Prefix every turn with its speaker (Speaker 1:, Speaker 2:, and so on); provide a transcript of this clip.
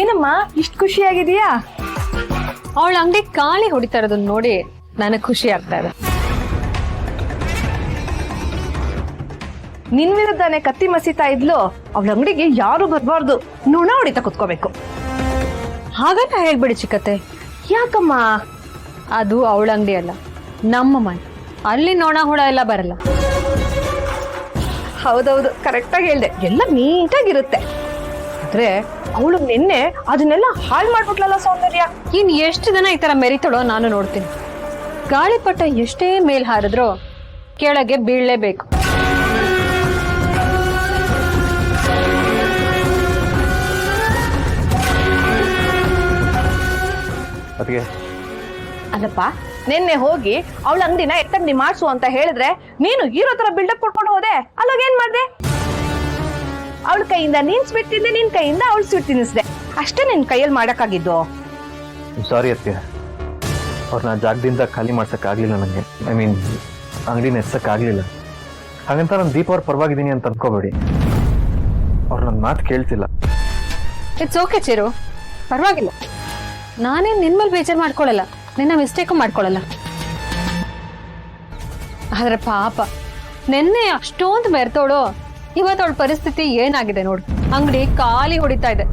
Speaker 1: ಏನಮ್ಮ ಇಷ್ಟು ಖುಷಿಯಾಗಿದೀಯಾ?
Speaker 2: ಅವಳ ಅಂಗಡಿ ಖಾಲಿ ಹೊಡಿತಾ ಇರೋದನ್ನ ನೋಡಿ ನನಗೆ ಖುಷಿ ಆಗ್ತಾ ಇದೆ.
Speaker 1: ನಿನ್ ವಿರುದ್ಧನೇ ಕತ್ತಿ ಮಸೀತಾ ಇದ್ಲು. ಅವಳ ಅಂಗಡಿಗೆ ಯಾರು ಬರ್ಬಾರ್ದು, ನುಣ ಹೊಡಿತಾ ಕುತ್ಕೋಬೇಕು.
Speaker 2: ಹಾಗಂತ ಹೇಳ್ಬಿಡಿ ಚಿಕ್ಕತ್ತೆ.
Speaker 1: ಯಾಕಮ್ಮ?
Speaker 2: ಅದು ಅವಳ ಅಂಗಡಿ ಅಲ್ಲ, ನಮ್ಮ ಮನೆ. ಅಲ್ಲಿ ನೋಣ ಹುಳ ಎಲ್ಲ ಬರಲ್ಲ.
Speaker 1: ಹೌದೌದು, ಕರೆಕ್ಟಾಗಿ ಹೇಳ್ದೆ. ಎಲ್ಲ ನೀಟಾಗಿರುತ್ತೆ. ಆದ್ರೆ ಅವಳು ನಿನ್ನೆ ಅದನ್ನೆಲ್ಲ ಹಾಳು ಮಾಡ್ಬಿಟ್ಲಲ್ಲ ಸೌಂದರ್ಯ.
Speaker 2: ಇನ್ ಎಷ್ಟು ದಿನ ಈ ತರ ಮೆರಿತಳೋ ನಾನು ನೋಡ್ತೀನಿ. ಗಾಳಿಪಟ ಎಷ್ಟೇ ಮೇಲ್ ಹಾರಿದ್ರೂ ಕೆಳಗೆ ಬೀಳಲೇಬೇಕು.
Speaker 1: ಅಲ್ಲಪ್ಪ, ನಿನ್ನೆ ಹೋಗಿ ಅವಳ ಅಂಗಡಿನ ಎತ್ತಂಗಡಿ ಮಾಡ್ಸು ಅಂತ ಹೇಳಿದ್ರೆ ನೀನು ಹೀರೋ ತರ ಬಿಲ್ಡಪ್ ಕೊಟ್ಕೊಂಡು ಹೋದೆ. ಅಲ್ಲೋಗ ಏನ್ ಮಾಡ್ದೆ? ಅವಳ ಕೈಯಿಂದ ನೀನ್ ಸ್ವೀಟ್ ತಿಂದೆ, ನಿನ್ ಕೈಯಿಂದ ಅವಳು ಸ್ವೀಟ್ ತಿನ್ನಿಸ್ದೆ. ಅಷ್ಟೇ ನಿನ್ ಕೈಯಲ್ಲಿ ಮಾಡಕ್ಕಾಗಿದ್ದು.
Speaker 3: ಸಾರಿ ಅತ್ಯ, ಅವ್ರನ್ನ ಜಾಗದಿಂದ ಖಾಲಿ ಮಾಡ್ಸಕ್ ಆಗ್ಲಿಲ್ಲ. ನನಗೆ ಐ ಮೀನ್ ಅಂಗಡಿನ ಎತ್ಸಕ್ ಆಗ್ಲಿಲ್ಲ. ಹಾಗಂತ ನಾನು ದೀಪ ಅವ್ರ ಪರವಾಗಿದ್ದೀನಿ ಅಂತ ಅನ್ಕೋಬೇಡಿ. ಅವ್ರು ನನ್ನ ಮಾತು ಕೇಳ್ತಿಲ್ಲ.
Speaker 2: ಇಟ್ಸ್ ಓಕೆ ಚಿರು, ಪರವಾಗಿಲ್ಲ. ನಾನೇನ್ ನಿನ್ ಮೇಲೆ ಬೇಜಾರು ಮಾಡ್ಕೊಳಲ್ಲ, ನಿನ್ನ ಮಿಸ್ಟೇಕು ಮಾಡ್ಕೊಳಲ್ಲ. ಆದ್ರೆ ಪಾಪ ನಿನ್ನೆ ಅಷ್ಟೊಂದು ಬೆರ್ತೋಳು, ಇವತ್ತು ಅವಳ ಪರಿಸ್ಥಿತಿ ಏನಾಗಿದೆ ನೋಡು. ಅಂಗಡಿ ಖಾಲಿ ಹೊಡಿತಾ ಇದೆ.